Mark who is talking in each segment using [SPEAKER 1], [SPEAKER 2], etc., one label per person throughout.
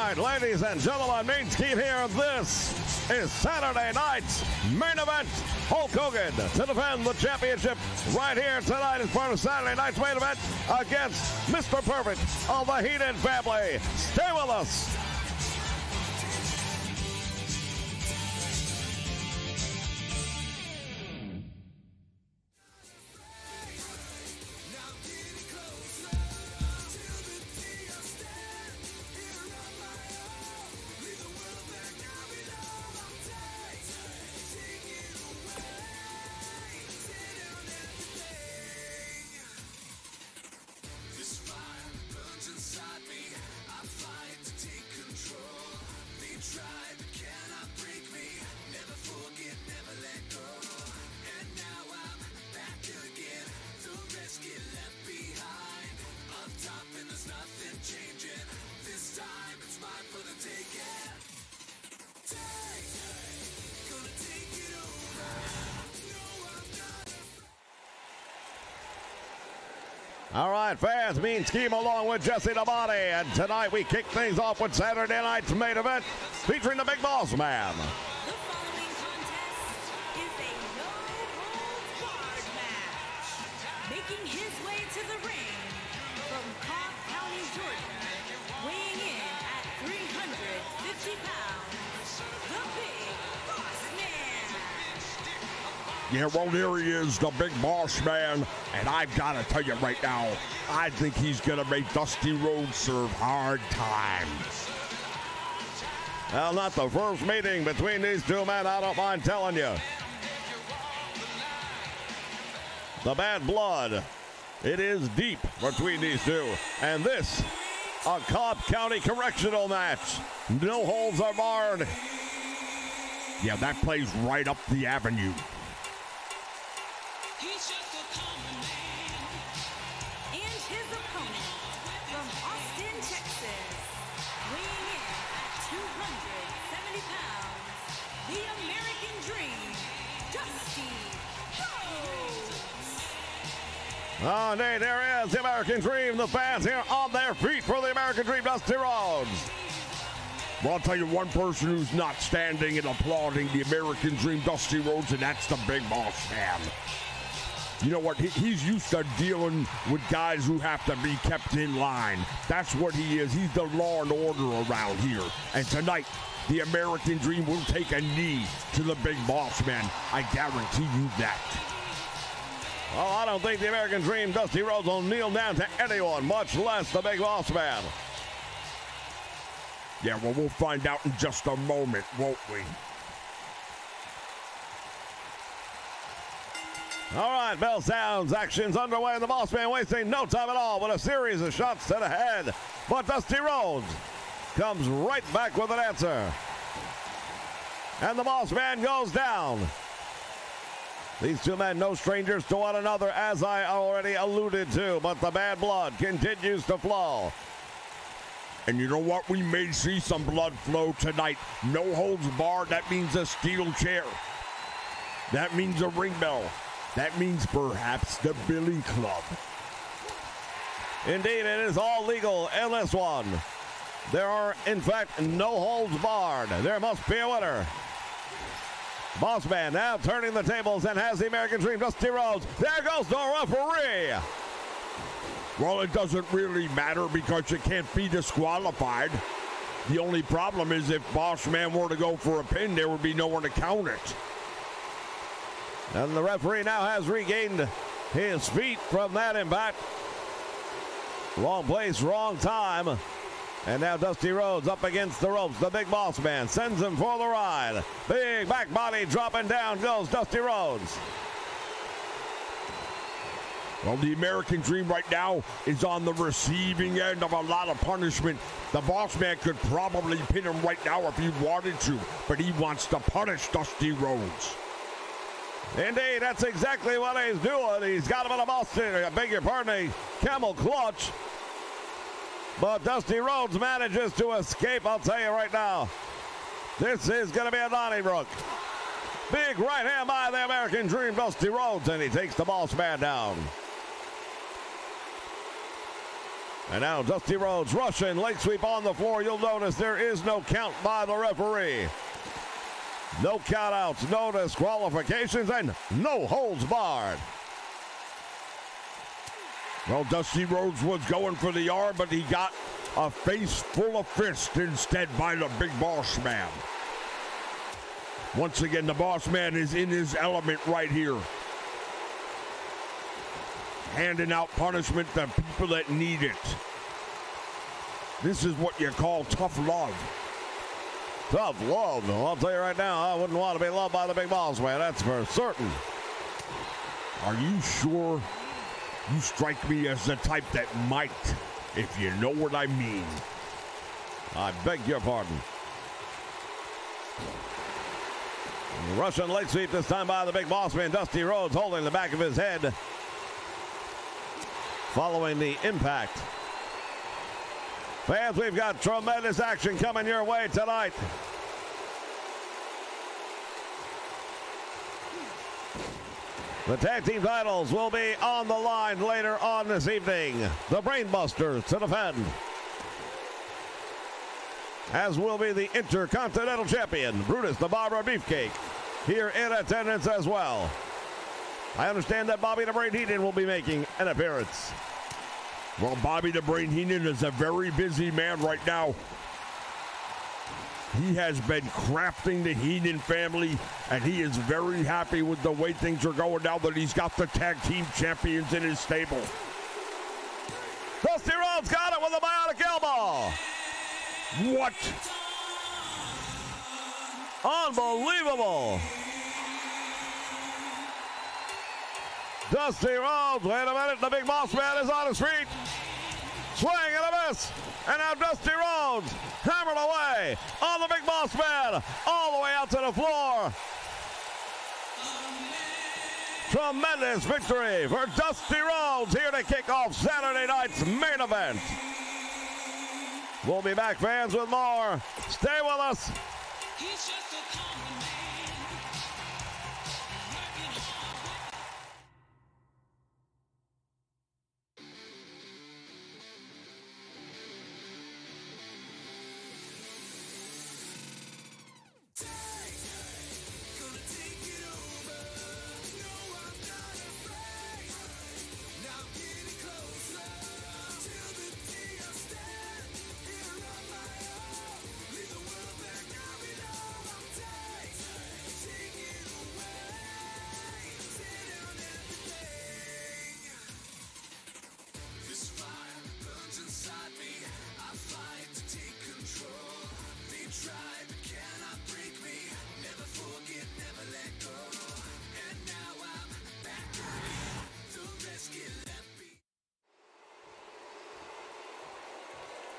[SPEAKER 1] right, ladies and gentlemen, Mean Scheme here. This is Saturday night's main event. Hulk Hogan to defend the championship right here tonight as part of Saturday night's main event against Mr. Perfect of the Heated family. Stay with us. All right, fans, Mean Scheme along with Jesse the Body, and tonight we kick things off with Saturday night's main event featuring the Big Boss Man.
[SPEAKER 2] The following contest is a no-holds-barred match. Making his way to the ring from Cobb County, Georgia, weighing in at 350 pounds, the Big Boss Man.
[SPEAKER 3] Yeah, well, here he is, the Big Boss Man, and I've got to tell you right now, I think he's going to make Dusty Rhodes serve hard times.
[SPEAKER 1] Well, not the first meeting between these two men, I don't mind telling you. The bad blood, it is deep between these two, and this, a Cobb County correctional match. No holds are barred.
[SPEAKER 3] Yeah, that plays right up the avenue.
[SPEAKER 2] He's just a common man. And his opponent from Austin, Texas, weighing in at 270 pounds, the American Dream, Dusty Rhodes.
[SPEAKER 1] Oh, indeed, there he is, the American Dream. The fans here on their feet for the American Dream, Dusty Rhodes.
[SPEAKER 3] Well, I'll tell you one person who's not standing and applauding the American Dream, Dusty Rhodes, and that's the Big Boss Man. You know what? He's used to dealing with guys who have to be kept in line. That's what he is. He's the law and order around here. And tonight, the American Dream will take a knee to the Big Boss Man. I guarantee you that.
[SPEAKER 1] Oh, I don't think the American Dream, Dusty Rhodes, will kneel down to anyone, much less the Big Boss Man.
[SPEAKER 3] Yeah, well, we'll find out in just a moment, won't we?
[SPEAKER 1] All right, bell sounds, action's underway, and the Boss Man wasting no time at all with a series of shots to the head. But Dusty Rhodes comes right back with an answer. And the Boss Man goes down. These two men, no strangers to one another, as I already alluded to, but the bad blood continues to flow.
[SPEAKER 3] And you know what? We may see some blood flow tonight. No holds barred. That means a steel chair. That means a ring bell. That means perhaps the Billy Club.
[SPEAKER 1] Indeed, it is all legal in this one. There are, in fact, no holds barred. There must be a winner. Boss Man now turning the tables and has the American Dream, Dusty Rhodes. There goes the referee.
[SPEAKER 3] Well, it doesn't really matter because you can't be disqualified. The only problem is if Boss Man were to go for a pin, there would be no one to count it.
[SPEAKER 1] And the referee now has regained his feet from that impact. Wrong place, wrong time. And now Dusty Rhodes up against the ropes. The Big Boss Man sends him for the ride. Big back body dropping down goes Dusty Rhodes.
[SPEAKER 3] Well, the American Dream right now is on the receiving end of a lot of punishment. The Boss Man could probably pin him right now if he wanted to, but he wants to punish Dusty Rhodes.
[SPEAKER 1] Indeed, that's exactly what he's doing. He's got him in a Boston, camel clutch. But Dusty Rhodes manages to escape, I'll tell you right now. This is going to be a Donnybrook. Big right hand by the American Dream, Dusty Rhodes, and he takes the Boss Man down. And now Dusty Rhodes rushing, leg sweep on the floor. You'll notice there is no count by the referee. No countouts, no disqualifications, and no holds barred.
[SPEAKER 3] Well, Dusty Rhodes was going for the arm, but he got a face full of fist instead by the Big Boss Man. Once again, the Boss Man is in his element right here. Handing out punishment to people that need it. This is what you call tough love.
[SPEAKER 1] Tough love. I'll tell you right now, I wouldn't want to be loved by the Big Boss Man. That's for certain.
[SPEAKER 3] Are you sure? You strike me as the type that might, if you know what I mean.
[SPEAKER 1] I beg your pardon. Russian leg sweep this time by the Big Boss Man. Dusty Rhodes holding the back of his head following the impact. Fans, we've got tremendous action coming your way tonight. The tag team titles will be on the line later on this evening. The Brainbusters to defend, as will be the Intercontinental Champion, Brutus the Barber Beefcake, here in attendance as well. I understand that Bobby the Brain Heenan will be making an appearance.
[SPEAKER 3] Well, Bobby the Brain Heenan is a very busy man right now. He has been crafting the Heenan family, and he is very happy with the way things are going now that he's got the tag team champions in his stable.
[SPEAKER 1] Dusty Rhodes got it with a bionic elbow.
[SPEAKER 3] What?
[SPEAKER 1] Unbelievable. Dusty Rhodes, wait a minute, the Big Boss Man is on his feet. Swing and a miss. And now Dusty Rhodes hammered away on the Big Boss Man, all the way out to the floor. Tremendous victory for Dusty Rhodes here to kick off Saturday night's main event. We'll be back, fans, with more. Stay with us.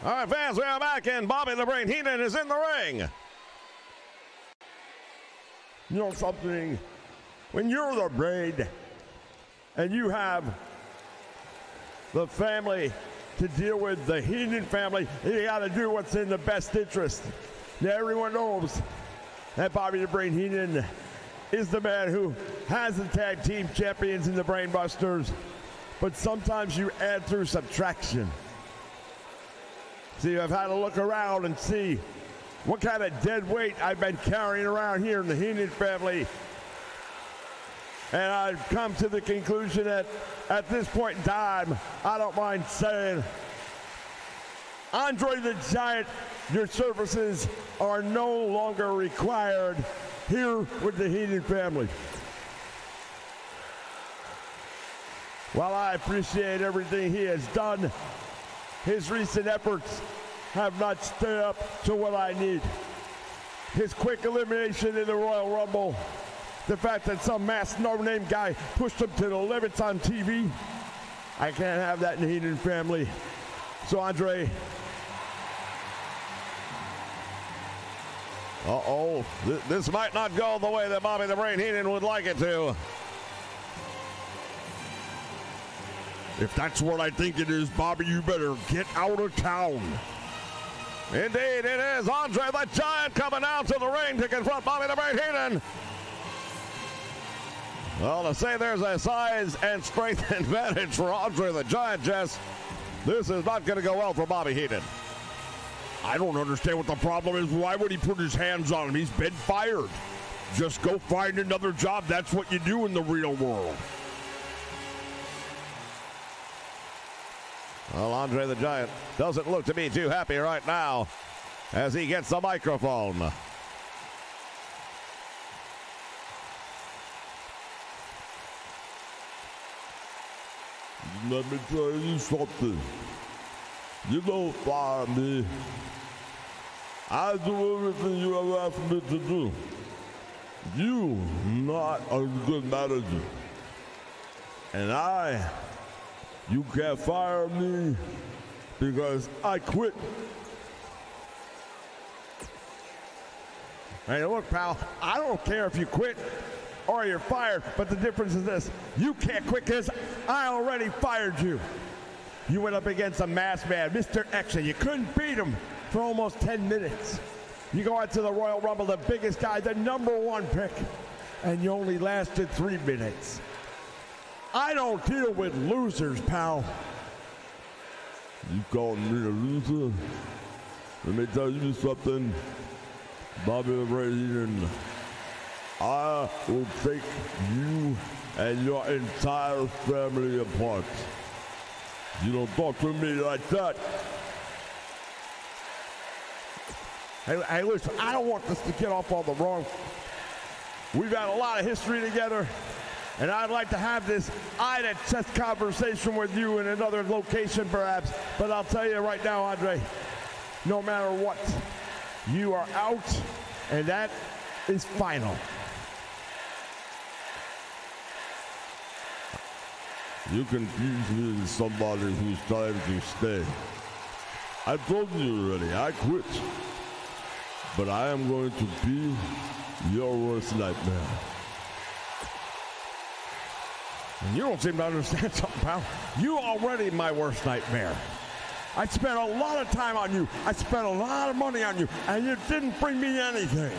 [SPEAKER 1] All right, fans, we are back, and Bobby the Brain Heenan is in the ring.
[SPEAKER 3] You know something? When you're the Brain and you have the family to deal with, the Heenan family, you got to do what's in the best interest. Now, everyone knows that Bobby the Brain Heenan is the man who has the tag team champions in the Brainbusters, but sometimes you add through subtraction. See, I've had to look around and see what kind of dead weight I've been carrying around here in the Heenan family. And I've come to the conclusion that at this point in time, I don't mind saying, Andre the Giant, your services are no longer required here with the Heenan family. While I appreciate everything he has done, his recent efforts have not stood up to what I need. His quick elimination in the Royal Rumble, the fact that some masked no-name guy pushed him to the limits on TV, I can't have that in the Heenan family. So, Andre.
[SPEAKER 1] Uh-oh, this might not go the way that Bobby the Brain Heenan would like it to.
[SPEAKER 3] If that's what I think it is, Bobby, you better get out of town.
[SPEAKER 1] Indeed, it is Andre the Giant coming out to the ring to confront Bobby the Brain Heenan. Well, to say there's a size and strength advantage for Andre the Giant, Jess, This is not going to go well for Bobby Heenan.
[SPEAKER 3] I don't understand what the problem is. Why would he put his hands on him? He's been fired. Just go find another job. That's what you do in the real world.
[SPEAKER 1] Well, Andre the Giant doesn't look to be too happy right now as he gets the microphone.
[SPEAKER 3] Let me tell you something. You don't fire me. I do everything you ever asked me to do. You not a good manager. And you can't fire me because I quit.
[SPEAKER 1] Hey, look, pal, I don't care if you quit or you're fired, but the difference is this. You can't quit because I already fired you. You went up against a masked man, Mr. X, and you couldn't beat him for almost 10 minutes. You go out to the Royal Rumble, the biggest guy, the #1 pick, and you only lasted 3 minutes. I don't deal with losers, pal.
[SPEAKER 3] You calling me a loser? Let me tell you something, Bobby Ray Heenan. I will take you and your entire family apart. You don't talk to me like that.
[SPEAKER 1] Hey, listen, I don't want this to get off on the wrong. We've had a lot of history together, and I'd like to have this eye-to-chest conversation with you in another location, perhaps. But I'll tell you right now, Andre, no matter what, you are out, and that is final.
[SPEAKER 3] You confuse me with somebody who's trying to stay. I told you already, I quit. But I am going to be your worst nightmare.
[SPEAKER 1] You don't seem to understand something, pal. You already my worst nightmare. I spent a lot of time on you. I spent a lot of money on you, and you didn't bring me anything.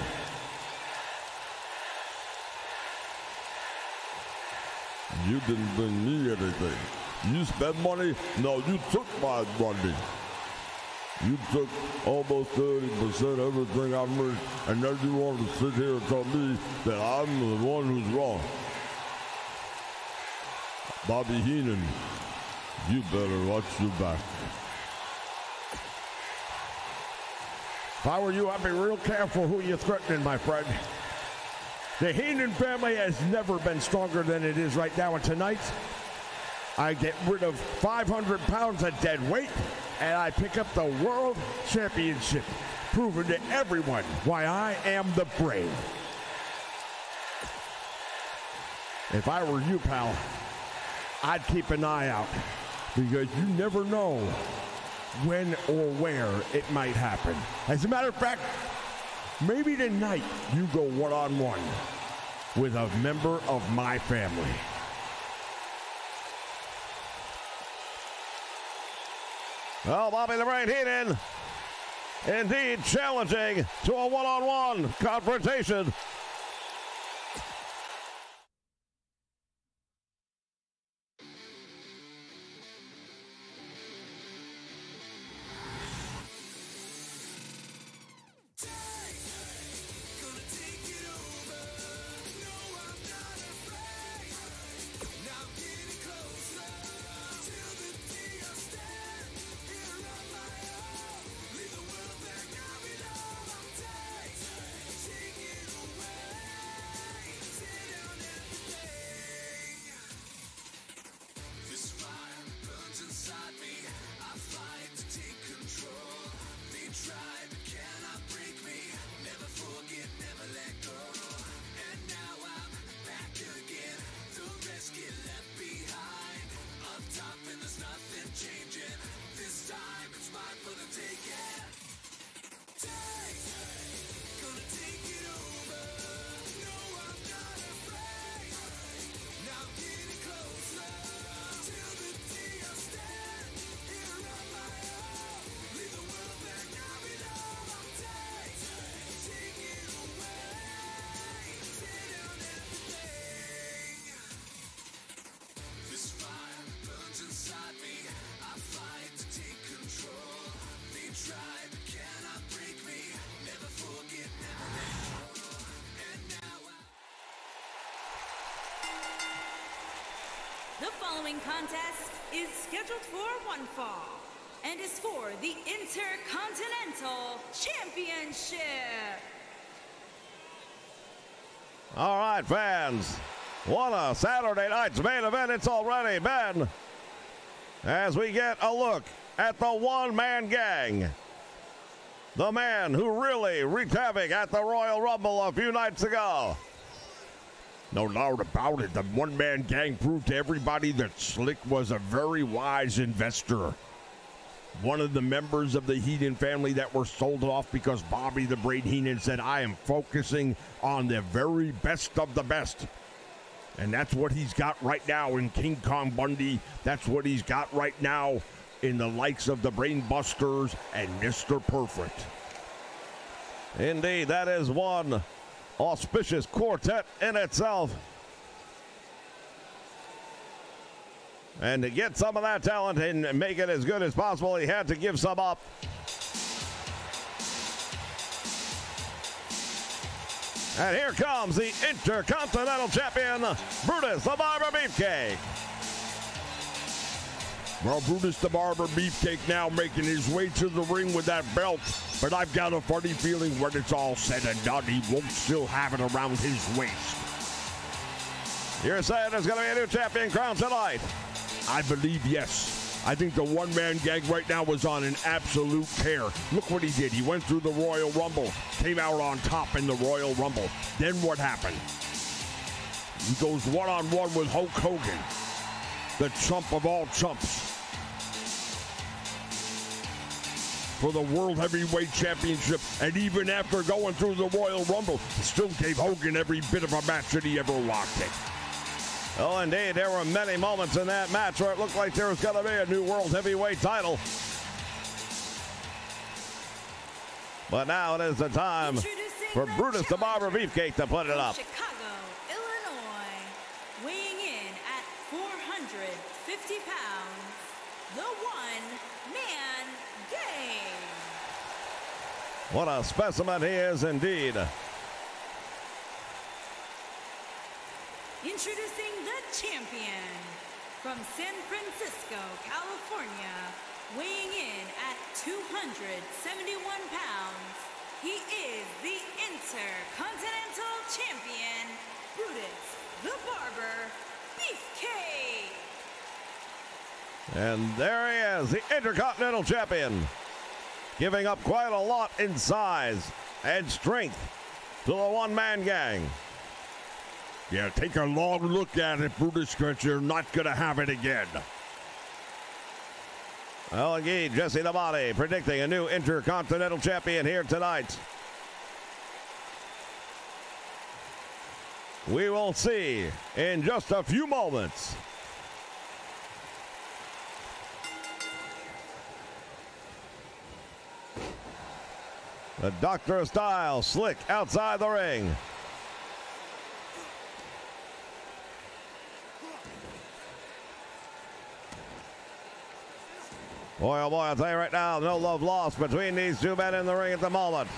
[SPEAKER 3] You didn't bring me anything. You spent money? No, you took my money. You took almost 30% of everything I made, and then you want to sit here and tell me that I'm the one who's wrong. Bobby Heenan, you better watch your back.
[SPEAKER 1] If I were you, I'd be real careful who you're threatening, my friend. The Heenan family has never been stronger than it is right now, and tonight, I get rid of 500 pounds of dead weight, and I pick up the World Championship, proving to everyone why I am the Brave. If I were you, pal, I'd keep an eye out, because you never know when or where it might happen. As a matter of fact, maybe tonight you go one-on-one with a member of my family. Well, Bobby the Brain Heenan indeed challenging to a one-on-one confrontation.
[SPEAKER 2] The following contest is scheduled for one fall and is for the Intercontinental Championship.
[SPEAKER 1] All right, fans. What a Saturday night's main event it's already been. As we get a look at the one-man gang. The man who really wreaked havoc at the Royal Rumble a few nights ago.
[SPEAKER 3] No doubt about it. The one-man gang proved to everybody that Slick was a very wise investor. One of the members of the Heenan family that were sold off because Bobby the Brain Heenan said, I am focusing on the very best of the best. And that's what he's got right now in King Kong Bundy. That's what he's got right now in the likes of the Brain Busters and Mr. Perfect.
[SPEAKER 1] Indeed, that is one auspicious quartet in itself. And to get some of that talent and make it as good as possible, he had to give some up. And here comes the Intercontinental Champion, Brutus the Barber Beefcake.
[SPEAKER 3] Well, Brutus the Barber Beefcake now making his way to the ring with that belt. But I've got a funny feeling when it's all said and done, he won't still have it around his waist.
[SPEAKER 1] You're saying there's going to be a new champion crowned tonight?
[SPEAKER 3] I believe yes. I think the one-man gang right now was on an absolute tear. Look what he did. He went through the Royal Rumble, came out on top in the Royal Rumble. Then what happened? He goes one-on-one with Hulk Hogan, the chump of all chumps, for the World Heavyweight Championship. And even after going through the Royal Rumble, he still gave Hogan every bit of a match that he ever wanted.
[SPEAKER 1] Oh, indeed, there were many moments in that match where it looked like there was going to be a new World Heavyweight title. But now it is the time for Brutus the Barber Beefcake to put it up.
[SPEAKER 2] Chicago, Illinois, weighing in at 450 pounds, the one-man gang.
[SPEAKER 1] What a specimen he is indeed.
[SPEAKER 2] Introducing the champion from San Francisco, California, weighing in at 271 pounds. He is the Intercontinental Champion, Brutus the Barber Beefcake.
[SPEAKER 1] And there he is, the Intercontinental Champion, giving up quite a lot in size and strength to the one-man gang.
[SPEAKER 3] Yeah, take a long look at it, Brutus, because you're not going to have it again.
[SPEAKER 1] Well, indeed, Jesse the Body predicting a new Intercontinental Champion here tonight. We will see in just a few moments. The Doctor of Style, Slick outside the ring. Boy, oh boy, I'll tell you right now, no love lost between these two men in the ring at the moment.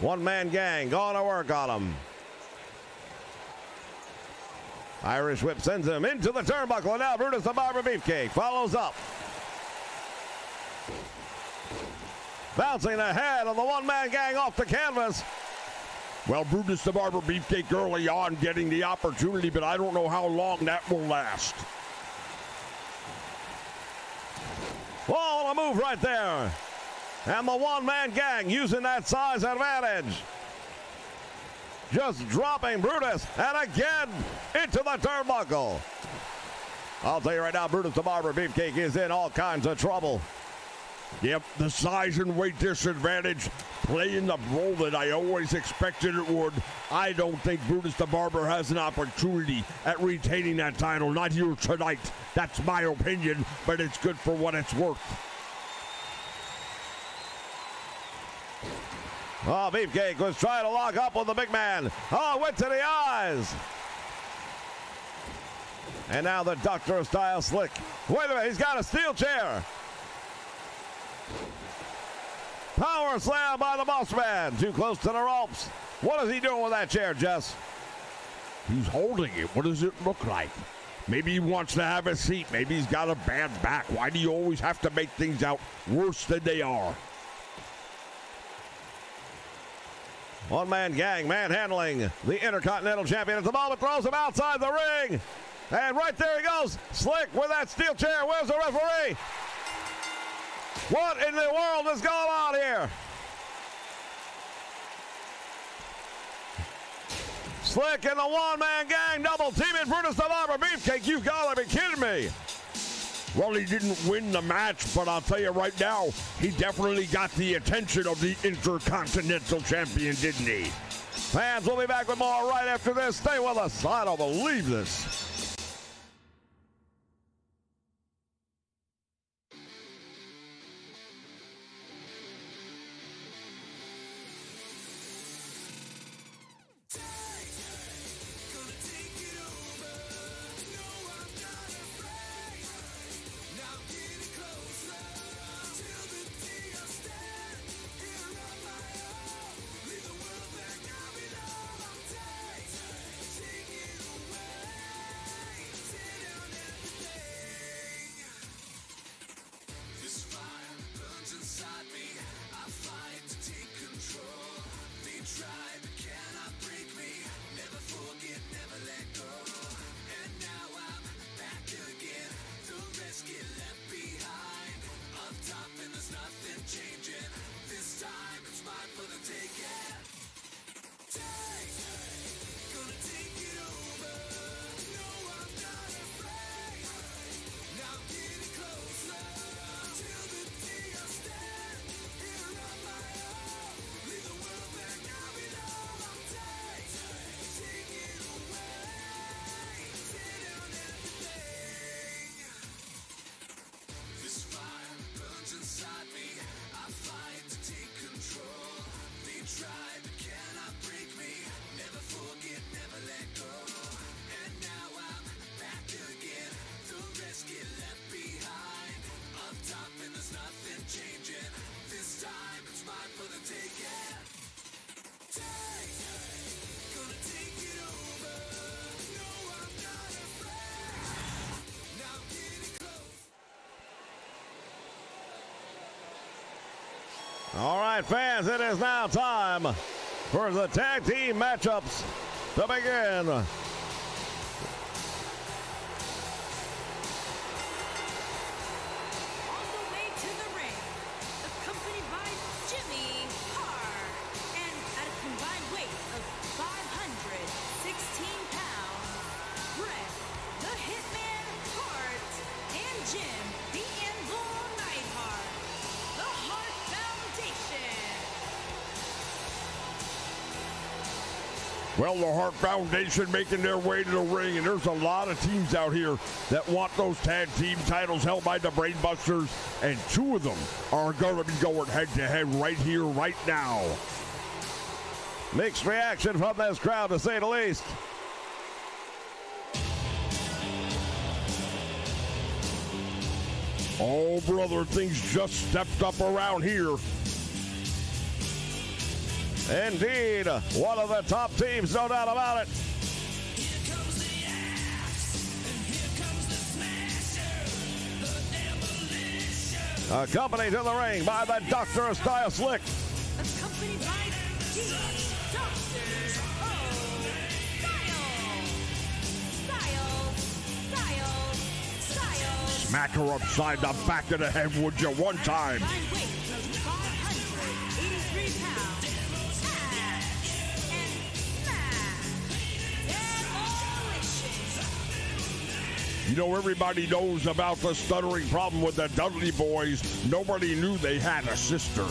[SPEAKER 1] One-man gang going to work on him. Irish whip sends him into the turnbuckle, and now Brutus the Barber Beefcake follows up. Bouncing the head of the one-man gang off the canvas.
[SPEAKER 3] Well, Brutus the Barber Beefcake early on getting the opportunity, but I don't know how long that will last.
[SPEAKER 1] Oh, a move right there. And the one-man gang using that size advantage. Just dropping Brutus, and again into the turnbuckle. I'll tell you right now, Brutus the Barber Beefcake is in all kinds of trouble.
[SPEAKER 3] Yep, the size and weight disadvantage playing the role that I always expected it would. I don't think Brutus the Barber has an opportunity at retaining that title. Not here tonight. That's my opinion, but it's good for what it's worth.
[SPEAKER 1] Oh, Beefcake was trying to lock up with the big man. Oh, went to the eyes. And now the Doctor of Style, Slick. Wait a minute, he's got a steel chair. Power slam by the Bossman. Too close to the ropes. What is he doing with that chair, Jess?
[SPEAKER 3] He's holding it. What does it look like? Maybe he wants to have a seat. Maybe he's got a bad back. Why do you always have to make things out worse than they are?
[SPEAKER 1] One-man gang manhandling the Intercontinental Champion at the moment. Throws him outside the ring. And right there he goes. Slick with that steel chair. Where's the referee? What in the world is going on here? Slick and the one-man gang double teaming Brutus the Barber. Beefcake, you gotta be kidding me.
[SPEAKER 3] Well, he didn't win the match, but I'll tell you right now, he definitely got the attention of the Intercontinental Champion, didn't he?
[SPEAKER 1] Fans, we'll be back with more right after this. Stay with us. I don't believe this. All right, fans, it is now time for the tag team matchups to begin.
[SPEAKER 2] On the way to the ring, accompanied by Jimmy Hart, and at a combined weight of 516 pounds, Bret, the Hitman Hart, and Jim, the Anvil Neidhart, the Hart Foundation.
[SPEAKER 3] Well, the Hart Foundation making their way to the ring, and there's a lot of teams out here that want those tag team titles held by the Brainbusters, and two of them are going to be going head-to-head right here, right now.
[SPEAKER 1] Mixed reaction from this crowd, to say the least.
[SPEAKER 3] Oh, brother, things just stepped up around here.
[SPEAKER 1] Indeed, one of the top teams, no doubt about it.
[SPEAKER 4] Here comes the axe, and here comes the smasher, the demolition.
[SPEAKER 1] Accompanied to the ring by the Doctor of Style Slick.
[SPEAKER 2] Accompanied by Dr. Style.
[SPEAKER 3] Smack her upside the back of the head, would you, one time?
[SPEAKER 2] Combined weight of 583 pounds.
[SPEAKER 3] You know, everybody knows about the stuttering problem with the Dudley Boys. Nobody knew they had a sister.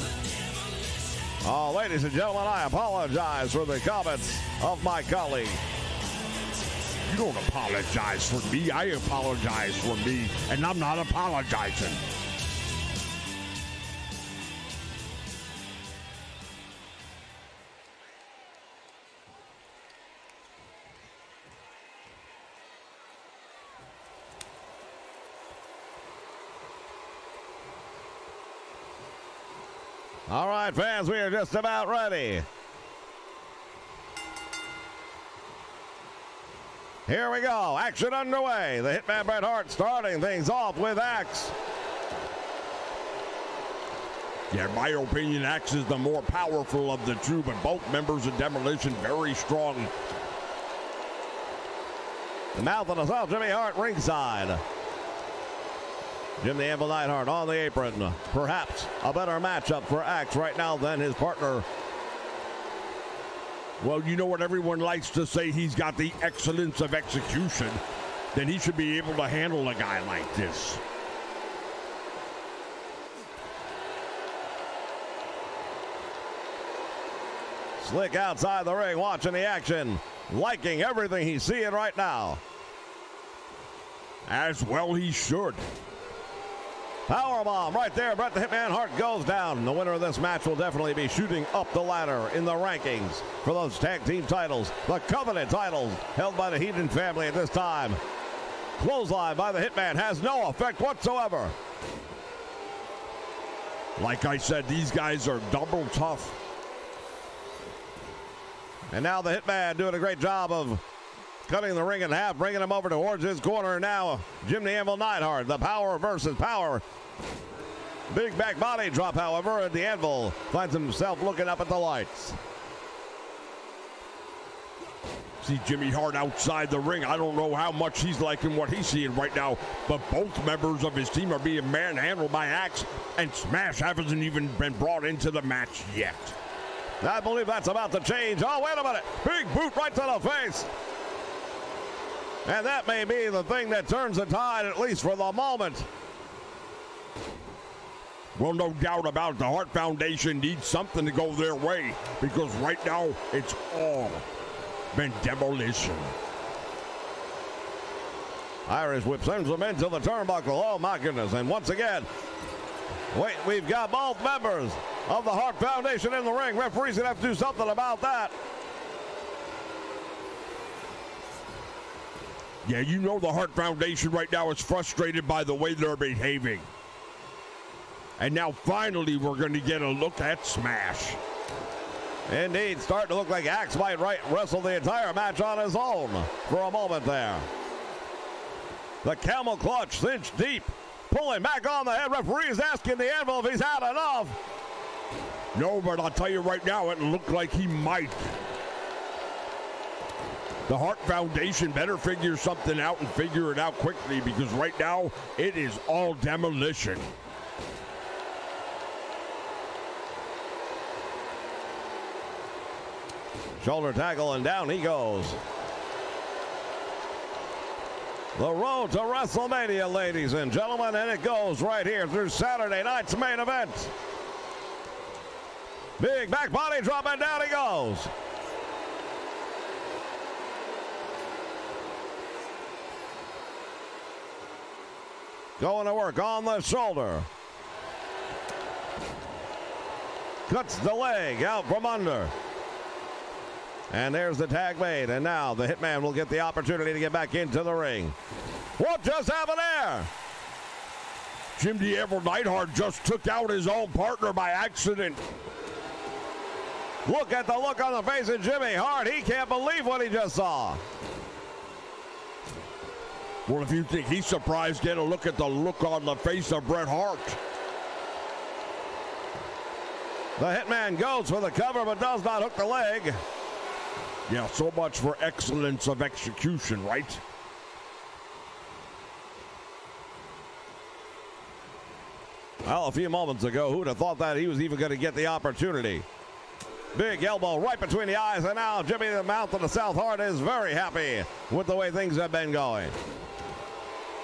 [SPEAKER 1] Oh, ladies and gentlemen, I apologize for the comments of my colleague.
[SPEAKER 3] You don't apologize for me. I apologize for me, and I'm not apologizing.
[SPEAKER 1] All right, fans, we are just about ready. Here we go. Action underway. The Hitman Bret Hart starting things off with Axe.
[SPEAKER 3] Yeah, in my opinion, Axe is the more powerful of the two, but both members of Demolition very strong.
[SPEAKER 1] The mouth of the South, Jimmy Hart ringside. Jim the Anvil Neidhart on the apron. Perhaps a better matchup for Axe right now than his partner.
[SPEAKER 3] Well, you know what everyone likes to say, he's got the excellence of execution. Then he should be able to handle a guy like this.
[SPEAKER 1] Slick outside the ring, watching the action, liking everything he's seeing right now.
[SPEAKER 3] As well he should.
[SPEAKER 1] Powerbomb right there. Bret the Hitman Hart goes down. The winner of this match will definitely be shooting up the ladder in the rankings for those tag team titles. The Covenant titles held by the Heathen family at this time. Clothesline by the Hitman has no effect whatsoever.
[SPEAKER 3] Like I said, these guys are double tough.
[SPEAKER 1] And now the Hitman doing a great job of cutting the ring in half, bringing him over towards his corner now. Jim the Anvil Neidhart, the power versus power. Big back body drop, however, and the Anvil finds himself looking up at the lights.
[SPEAKER 3] See Jimmy Hart outside the ring. I don't know how much he's liking what he's seeing right now, but both members of his team are being manhandled by Axe, and Smash hasn't even been brought into the match yet.
[SPEAKER 1] I believe that's about to change. Oh, wait a minute. Big boot right to the face. And that may be the thing that turns the tide, at least for the moment.
[SPEAKER 3] Well, no doubt about it. The Hart Foundation needs something to go their way, because right now it's all been Demolition.
[SPEAKER 1] Irish whip sends them into the turnbuckle. Oh, my goodness. And once again, wait, we've got both members of the Hart Foundation in the ring. Referees going to have to do something about that.
[SPEAKER 3] Yeah, you know the Hart Foundation right now is frustrated by the way they're behaving. And now finally we're going to get a look at Smash.
[SPEAKER 1] Indeed, starting to look like Axe might wrestle the entire match on his own for a moment there. The camel clutch cinched deep, pulling back on the head. Referee's asking the Anvil if he's had enough.
[SPEAKER 3] No, but I'll tell you right now, it looked like he might. The Hart Foundation better figure something out and figure it out quickly, because right now it is all Demolition.
[SPEAKER 1] Shoulder tackle and down he goes. The road to WrestleMania, ladies and gentlemen, and it goes right here through Saturday night's main event. Big back body drop and down he goes. Going to work on the shoulder. Cuts the leg out from under. And there's the tag made. And now the Hitman will get the opportunity to get back into the ring. What just happened there?
[SPEAKER 3] Jim the Anvil Neidhart just took out his own partner by accident.
[SPEAKER 1] Look at the look on the face of Jimmy Hart. He can't believe what he just saw.
[SPEAKER 3] Well, if you think he's surprised, get a look at the look on the face of Bret Hart.
[SPEAKER 1] The Hitman goes for the cover but does not hook the leg.
[SPEAKER 3] Yeah, so much for excellence of execution, right?
[SPEAKER 1] Well, a few moments ago, who'd have thought that he was even going to get the opportunity? Big elbow right between the eyes, and now Jimmy the Mouth of the South Hart is very happy with the way things have been going.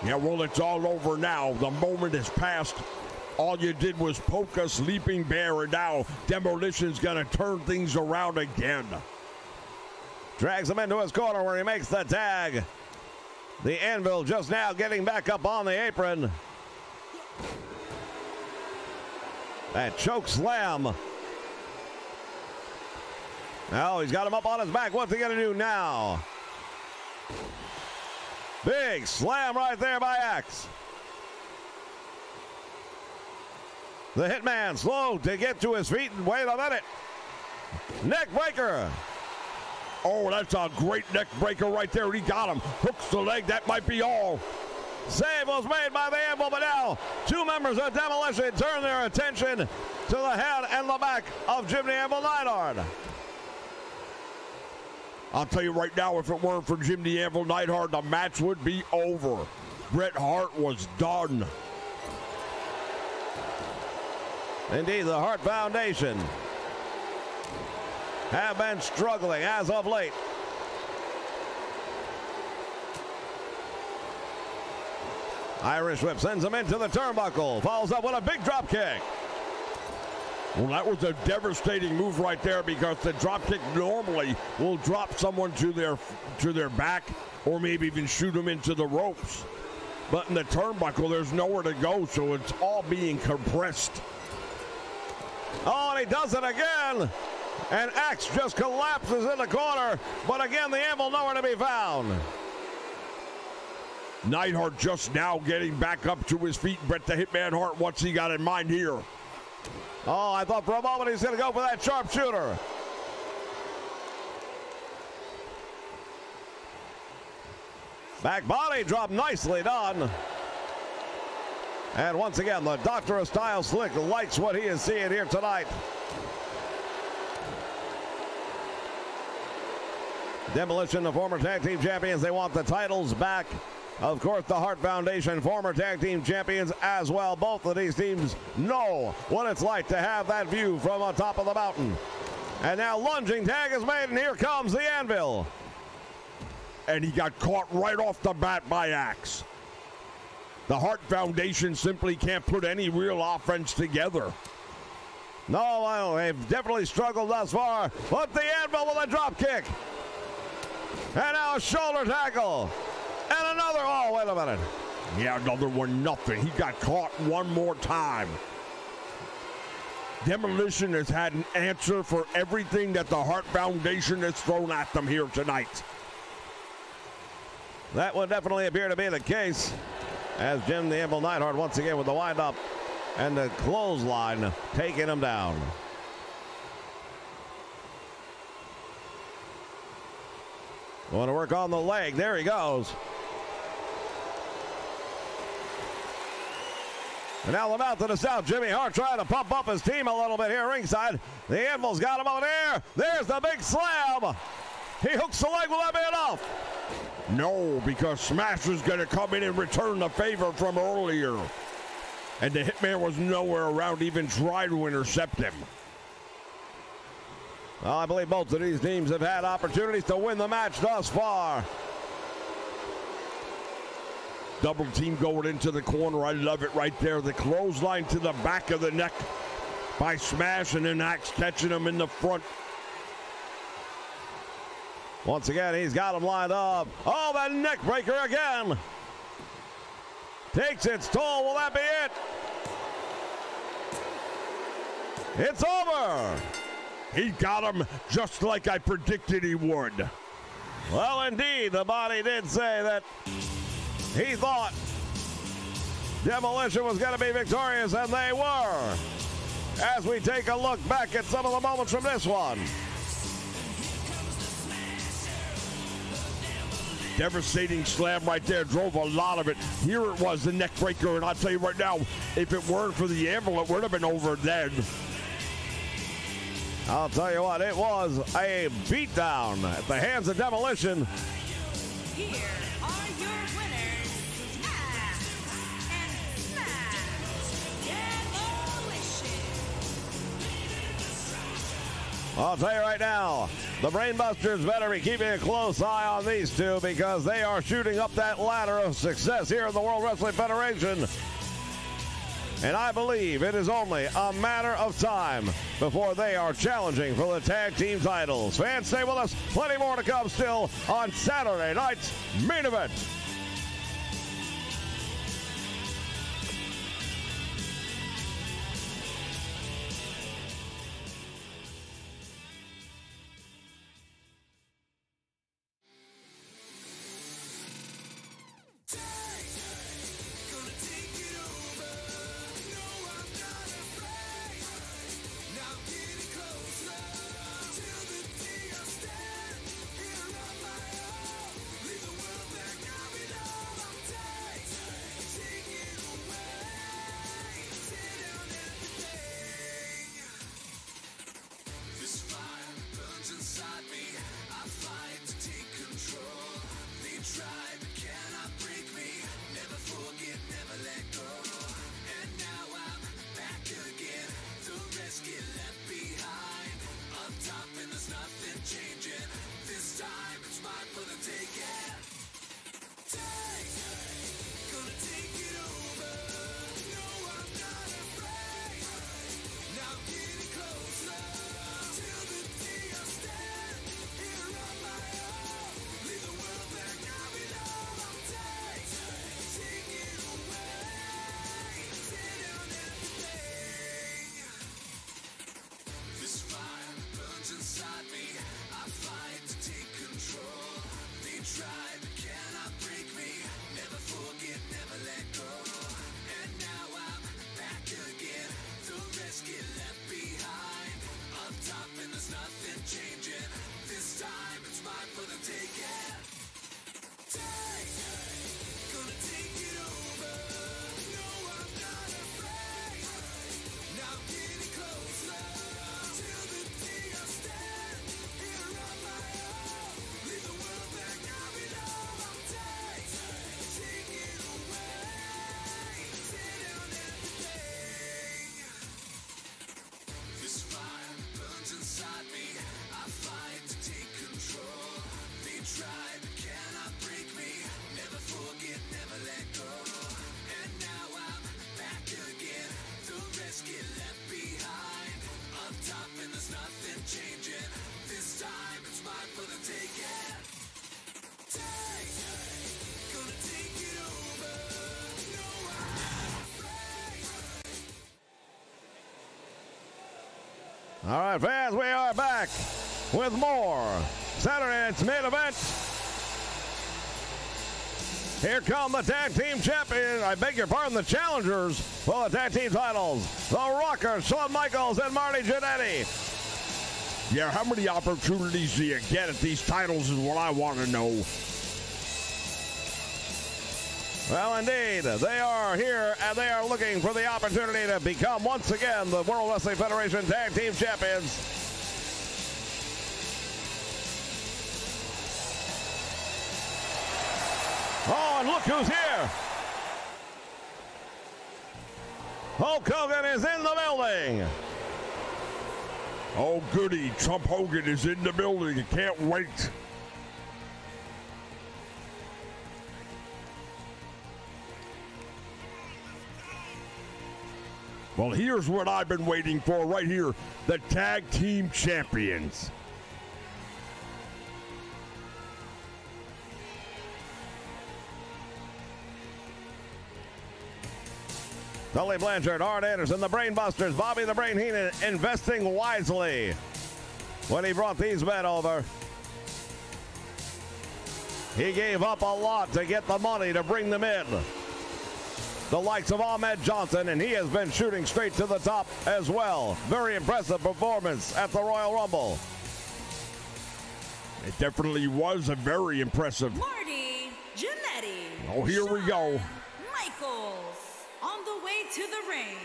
[SPEAKER 3] Yeah, well, it's all over now. The moment is past. All you did was poke a sleeping bear, and now Demolition's going to turn things around again.
[SPEAKER 1] Drags him into his corner where he makes the tag. The Anvil just now getting back up on the apron. That choke slam. Now he's got him up on his back. What's he going to do now? Big slam right there by Axe. The Hitman slow to get to his feet. And wait a minute. Neck breaker.
[SPEAKER 3] Oh, that's a great neck breaker right there. He got him. Hooks the leg. That might be all.
[SPEAKER 1] Save was made by the Anvil, but now two members of Demolition turn their attention to the head and the back of Jim the Anvil Neidhart.
[SPEAKER 3] I'll tell you right now, if it weren't for Jim the Anvil Neidhart, the match would be over. Bret Hart was done.
[SPEAKER 1] Indeed, the Hart Foundation have been struggling as of late. Irish whip sends him into the turnbuckle. Follows up with a big drop kick.
[SPEAKER 3] Well, that was a devastating move right there, because the drop kick normally will drop someone to their back or maybe even shoot them into the ropes. But in the turnbuckle, there's nowhere to go, so it's all being compressed.
[SPEAKER 1] Oh, and he does it again. And Axe just collapses in the corner. But again, the Anvil nowhere to be found.
[SPEAKER 3] Neidhart just now getting back up to his feet. Bret the Hitman Hart, what's he got in mind here?
[SPEAKER 1] Oh, I thought for a moment he's going to go for that sharpshooter. Back body drop, nicely done. And once again, the Doctor of Style Slick likes what he is seeing here tonight. Demolition, the former tag team champions, they want the titles back. Of course, the Hart Foundation, former tag team champions as well. Both of these teams know what it's like to have that view from on top of the mountain. And now lunging tag is made, and here comes the Anvil.
[SPEAKER 3] And he got caught right off the bat by Axe. The Hart Foundation simply can't put any real offense together.
[SPEAKER 1] No, well, they've definitely struggled thus far. But the Anvil with a drop kick. And now a shoulder tackle. And another, oh, wait a minute.
[SPEAKER 3] Yeah, another one, nothing. He got caught one more time. Demolition has had an answer for everything that the Hart Foundation has thrown at them here tonight.
[SPEAKER 1] That would definitely appear to be the case, as Jim the Anvil Neidhart once again with the wind-up and the clothesline taking him down. Want to work on the leg. There he goes. And now the mouth to the south. Jimmy Hart trying to pump up his team a little bit here ringside. The Anvil's got him over there. There's the big slam. He hooks the leg. Will that be enough?
[SPEAKER 3] No, because Smasher's going to come in and return the favor from earlier. And the Hitman was nowhere around to even try to intercept him.
[SPEAKER 1] Well, I believe both of these teams have had opportunities to win the match thus far.
[SPEAKER 3] Double team going into the corner. I love it right there. The clothesline to the back of the neck by Smash, and then Axe catching him in the front.
[SPEAKER 1] Once again, he's got him lined up. Oh, the neck breaker again. Takes its toll. Will that be it? It's over.
[SPEAKER 3] He got him just like I predicted he would.
[SPEAKER 1] Well, indeed, the body did say that he thought Demolition was going to be victorious, and they were. As we take a look back at some of the moments from this one.
[SPEAKER 3] Devastating slam right there, drove a lot of it. Here it was, the neck breaker, and I'll tell you right now, if it weren't for the Anvil, it would have been over then.
[SPEAKER 1] I'll tell you what, it was a beatdown at the hands of Demolition.
[SPEAKER 2] Here are your winners, Axe and Smash. Demolition.
[SPEAKER 1] I'll tell you right now, the Brainbusters better be keeping a close eye on these two, because they are shooting up that ladder of success here in the World Wrestling Federation. And I believe it is only a matter of time before they are challenging for the tag team titles. Fans, stay with us. Plenty more to come still on Saturday night's main event. All right, fans, we are back with more Saturday Night's Main Event. Here come the tag team champions. I beg your pardon, the challengers for the tag team titles. The Rockers, Shawn Michaels and Marty Jannetty.
[SPEAKER 3] Yeah, how many opportunities do you get at these titles is what I want to know.
[SPEAKER 1] Well, indeed, they are here, and they are looking for the opportunity to become, once again, the World Wrestling Federation Tag Team Champions. Oh, and look who's here. Hulk Hogan is in the building.
[SPEAKER 3] Oh, goody. Trump Hogan is in the building. I can't wait. Well, here's what I've been waiting for right here. The Tag Team Champions.
[SPEAKER 1] Tully Blanchard, Hart Anderson, the Brainbusters, Bobby the Brain Heenan investing wisely when he brought these men over. He gave up a lot to get the money to bring them in. The likes of Ahmed Johnson, and he has been shooting straight to the top as well. Very impressive performance at the Royal Rumble.
[SPEAKER 3] It definitely was a very impressive.
[SPEAKER 2] Marty Jannetty.
[SPEAKER 3] Oh, here we go.
[SPEAKER 2] Michaels on the way to the ring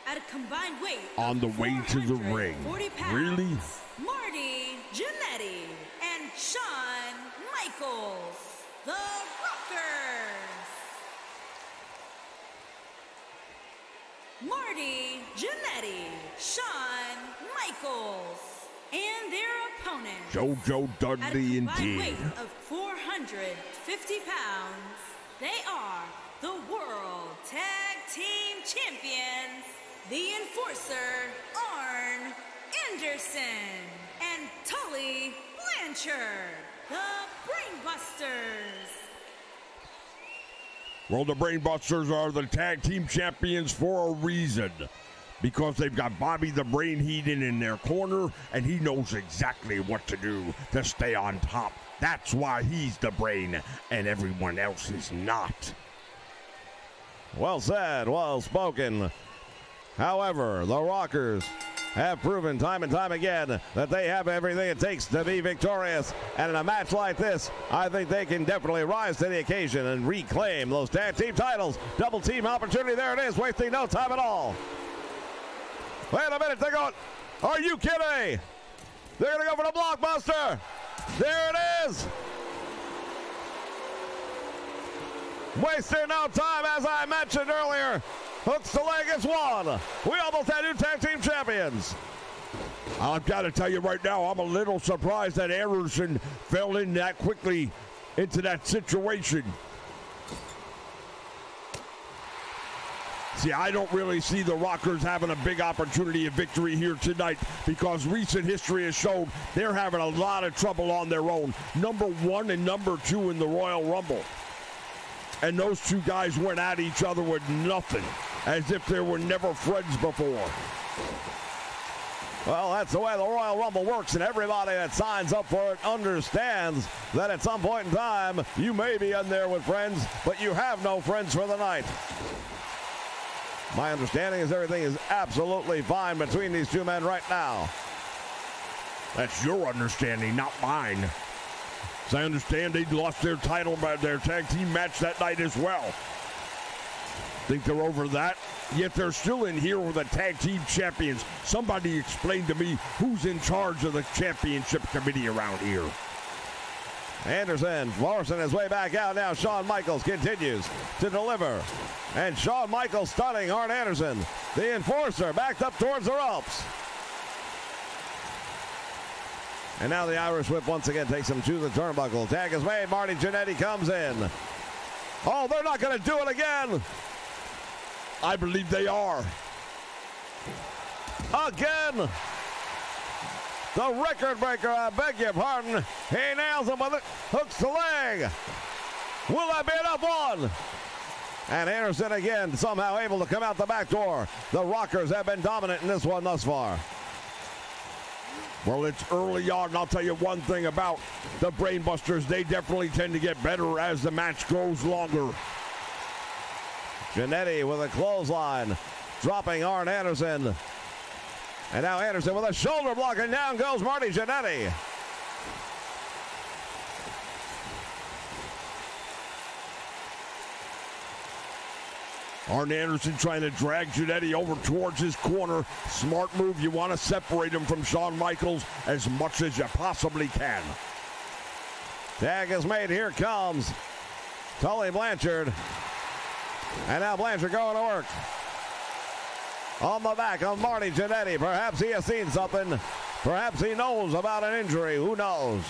[SPEAKER 2] at a combined weight
[SPEAKER 3] On the way to the ring.
[SPEAKER 2] 440 pounds.
[SPEAKER 3] Really?
[SPEAKER 2] Marty Jannetty and Shawn Michaels, the Rockers. Marty Jannetty, Shawn Michaels, and their opponent.
[SPEAKER 3] JoJo
[SPEAKER 2] At a
[SPEAKER 3] Dudley
[SPEAKER 2] combined
[SPEAKER 3] indeed.
[SPEAKER 2] weight of 450 pounds, they are the World Tag Team Champions, the Enforcer, Arn Anderson, and Tully Blanchard, the Brainbusters.
[SPEAKER 3] Well, the Brainbusters are the Tag Team Champions for a reason. Because they've got Bobby the Brain Heenan in their corner, and he knows exactly what to do to stay on top. That's why he's the brain, and everyone else is not.
[SPEAKER 1] Well said, well spoken. However, the Rockers have proven time and time again that they have everything it takes to be victorious. And in a match like this, I think they can definitely rise to the occasion and reclaim those tag team titles. Double team opportunity, there it is, wasting no time at all. Wait a minute, they're going, are you kidding? They're gonna go for the blockbuster. There it is. Wasting no time, as I mentioned earlier. Hooks the leg is one. We almost had new tag team champions.
[SPEAKER 3] I've got to tell you right now, I'm a little surprised that Anderson fell in that quickly into that situation. See, I don't really see the Rockers having a big opportunity of victory here tonight because recent history has shown they're having a lot of trouble on their own. Number 1 and number 2 in the Royal Rumble. And those two guys went at each other with nothing, as if they were never friends before.
[SPEAKER 1] Well, that's the way the Royal Rumble works, and everybody that signs up for it understands that at some point in time, you may be in there with friends, but you have no friends for the night. My understanding is everything is absolutely fine between these two men right now.
[SPEAKER 3] That's your understanding, not mine. As I understand, they lost their title by their tag team match that night as well. Think they're over that? Yet they're still in here with the tag team champions. Somebody explain to me who's in charge of the championship committee around here.
[SPEAKER 1] Anderson forcing his way back out now. Shawn Michaels continues to deliver. And Shawn Michaels stunning Hart Anderson. The Enforcer backed up towards the ropes. And now the Irish Whip once again takes him to the turnbuckle. Tag is made. Marty Jannetty comes in. Oh, they're not going to do it again.
[SPEAKER 3] I believe they are.
[SPEAKER 1] Again. The record breaker, I beg your pardon. He nails him with it. Hooks the leg. Will that be enough? One. And Anderson again somehow able to come out the back door. The Rockers have been dominant in this one thus far.
[SPEAKER 3] Well, it's early on, and I'll tell you one thing about the Brainbusters. They definitely tend to get better as the match goes longer.
[SPEAKER 1] Jannetty with a clothesline, dropping Arn Anderson. And now Anderson with a shoulder block, and down goes Marty Jannetty.
[SPEAKER 3] Arn Anderson trying to drag Jannetty over towards his corner. Smart move. You want to separate him from Shawn Michaels as much as you possibly can.
[SPEAKER 1] Tag is made. Here comes Tully Blanchard. And now Blanchard going to work. On the back of Marty Jannetty. Perhaps he has seen something. Perhaps he knows about an injury. Who knows?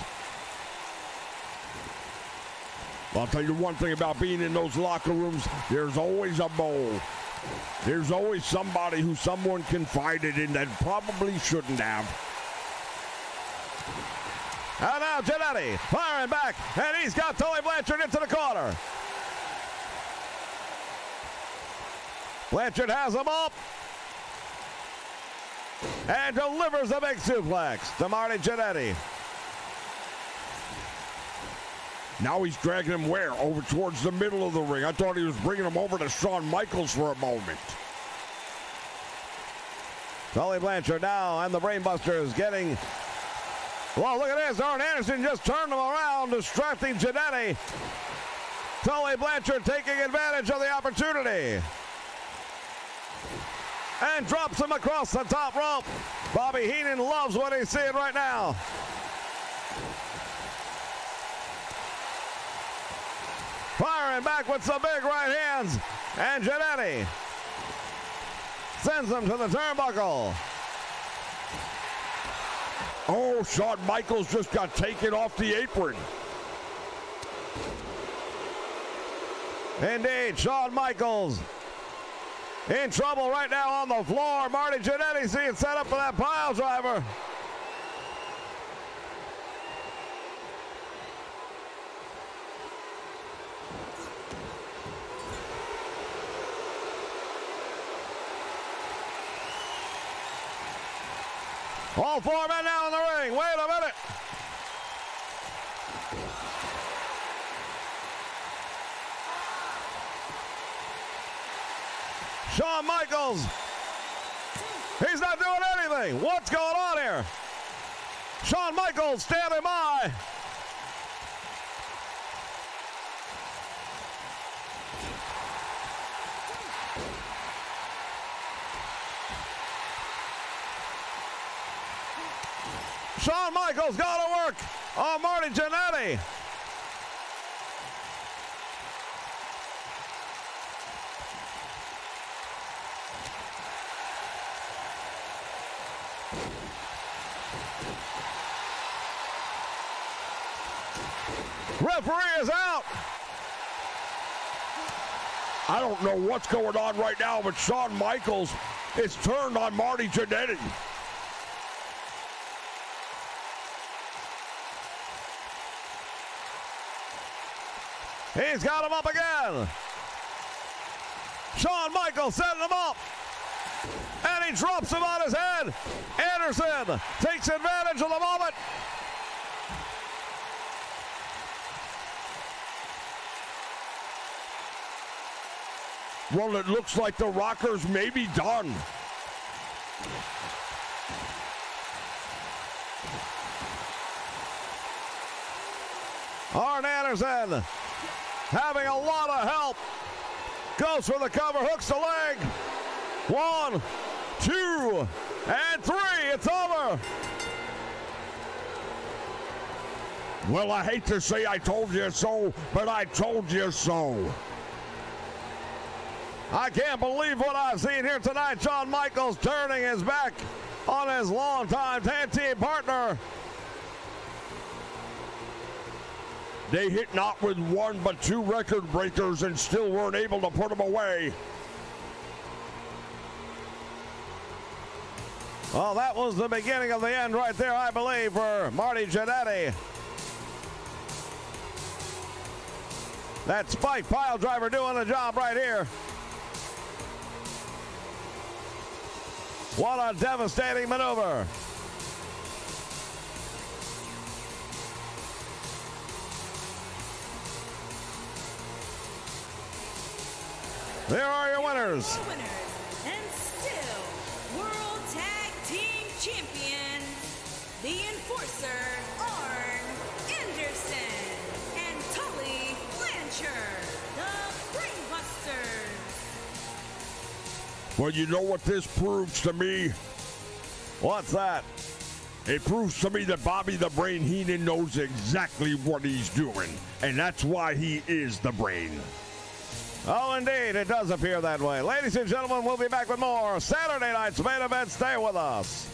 [SPEAKER 3] I'll tell you one thing about being in those locker rooms. There's always a mole. There's always somebody who someone confided in that probably shouldn't have.
[SPEAKER 1] And now Jannetty firing back. And he's got Tully Blanchard into the corner. Blanchard has him up. And delivers a big suplex to Marty Jannetty.
[SPEAKER 3] Now he's dragging him where? Over towards the middle of the ring. I thought he was bringing him over to Shawn Michaels for a moment.
[SPEAKER 1] Tully Blanchard now, and the Brainbusters getting... Well, look at this. Arn Anderson just turned him around, distracting Jannetty. Tully Blanchard taking advantage of the opportunity. And drops him across the top rope. Bobby Heenan loves what he's seeing right now. Firing back with some big right hands. And Jannetty sends him to the turnbuckle.
[SPEAKER 3] Oh, Shawn Michaels just got taken off the apron.
[SPEAKER 1] Indeed, Shawn Michaels in trouble right now on the floor. Marty Jannetty seeing set up for that pile driver. All four men now in the ring. Wait a minute. Shawn Michaels. He's not doing anything. What's going on here? Shawn Michaels standing by. Shawn Michaels got to work on Marty Jannetty. Referee is out.
[SPEAKER 3] I don't know what's going on right now, but Shawn Michaels is turned on Marty Jannetty.
[SPEAKER 1] He's got him up again. Shawn Michaels setting him up. And he drops him on his head. Anderson takes advantage of the moment.
[SPEAKER 3] Well, it looks like the Rockers may be done.
[SPEAKER 1] Arn Anderson having a lot of help. Goes for the cover, hooks the leg. 1, 2, and 3. It's over.
[SPEAKER 3] Well, I hate to say I told you so, but I told you so.
[SPEAKER 1] I can't believe what I've seen here tonight. Shawn Michaels turning his back on his longtime tag team partner.
[SPEAKER 3] They hit not with one but two record breakers and still weren't able to put them away.
[SPEAKER 1] Well, that was the beginning of the end right there, I believe, for Marty Jannetty. That spike pile driver doing the job right here. What a devastating maneuver. Here are your winners.
[SPEAKER 2] Your winners, and still World Tag Team Champions, the Enforcer, Arn Anderson, and Tully Blanchard, the Brainbusters.
[SPEAKER 3] Well, you know what this proves to me?
[SPEAKER 1] What's that?
[SPEAKER 3] It proves to me that Bobby the Brain Heenan knows exactly what he's doing, and that's why he is the Brain.
[SPEAKER 1] Oh, indeed, it does appear that way. Ladies and gentlemen, we'll be back with more Saturday night's main event. Stay with us.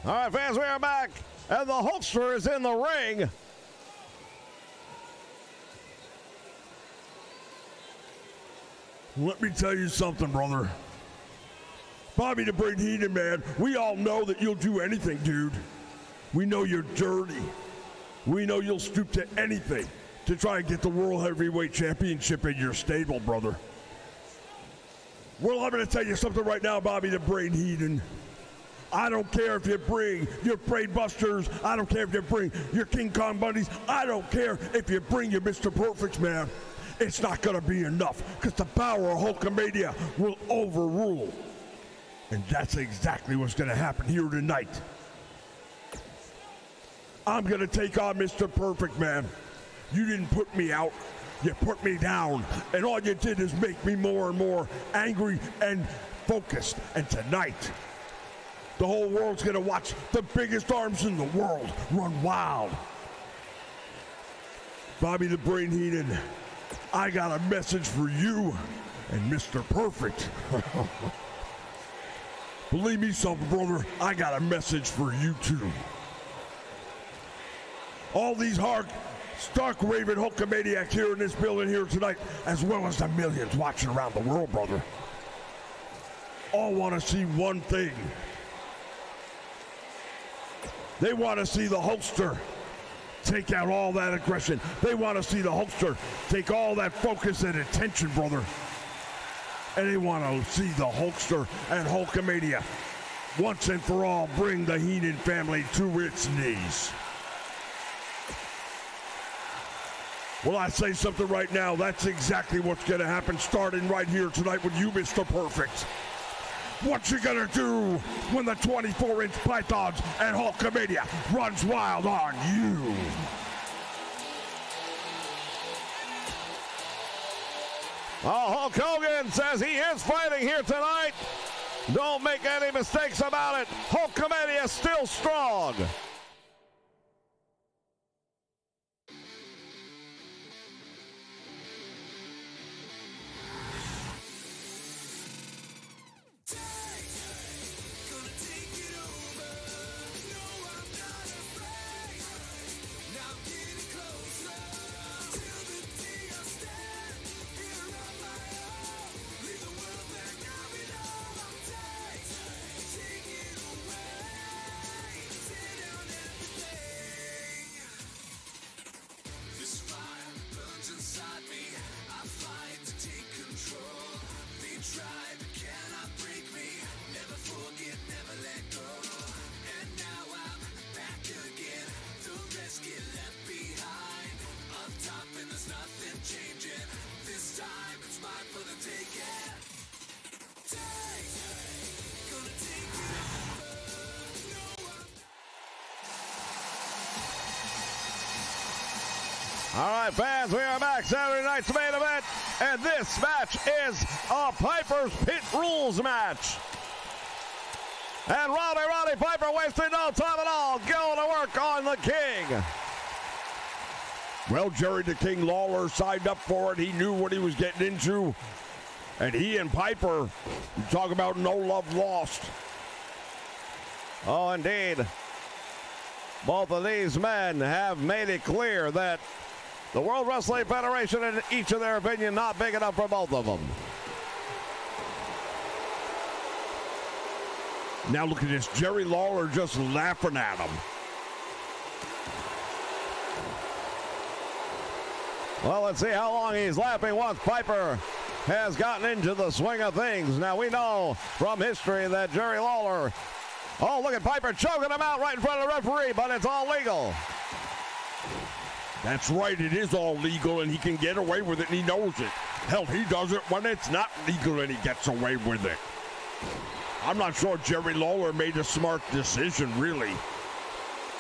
[SPEAKER 1] All right, fans, we are back, and the Hulkster is in the ring.
[SPEAKER 3] Let me tell you something, brother. Bobby the Brain Heenan, man, we all know that you'll do anything, dude. We know you're dirty. We know you'll stoop to anything to try and get the World Heavyweight Championship in your stable, brother. Well, I'm going to tell you something right now, Bobby the Brain Heenan. I don't care if you bring your Brain Busters. I don't care if you bring your King Kong Bunnies. I don't care if you bring your Mr. Perfects, man. It's not going to be enough because the power of Hulkamania will overrule. And that's exactly what's going to happen here tonight. I'm going to take on Mr. Perfect, man. You didn't put me out. You put me down. And all you did is make me more and more angry and focused. And tonight, the whole world's going to watch the biggest arms in the world run wild. Bobby the Brain Heenan, I got a message for you and Mr. Perfect. Believe me something, brother, I got a message for you too. All these stark raving Hulkamaniacs here in this building here tonight, as well as the millions watching around the world, brother, all want to see one thing. They want to see the Hulkster take out all that aggression. They want to see the Hulkster take all that focus and attention, brother. And they want to see the Hulkster and Hulkamania once and for all bring the Heenan family to its knees. Well, I say something right now, that's exactly what's going to happen starting right here tonight with you, Mr. Perfect. What you gonna do when the 24-inch pythons and Hulkamania runs wild on you?
[SPEAKER 1] Oh, Hulk Hogan says he is fighting here tonight. Don't make any mistakes about it. Hulkamania is still strong. All right, fans, we are back. Saturday night's main event, and this match is a Piper's Pit Rules match. And Roddy Piper wasting no time at all, going to work on the King.
[SPEAKER 3] Well, Jerry the King Lawler signed up for it. He knew what he was getting into. And he and Piper, you talk about no love lost.
[SPEAKER 1] Oh, indeed. Both of these men have made it clear that the World Wrestling Federation, in each of their opinion, not big enough for both of them.
[SPEAKER 3] Now look at this. Jerry Lawler just laughing at him.
[SPEAKER 1] Well, let's see how long he's laughing once Piper has gotten into the swing of things. Now, we know from history that Jerry Lawler, oh, look at Piper choking him out right in front of the referee, but it's all legal.
[SPEAKER 3] That's right, it is all legal, and he can get away with it, and he knows it. Hell, he does it when it's not legal, and he gets away with it. I'm not sure Jerry Lawler made a smart decision, really.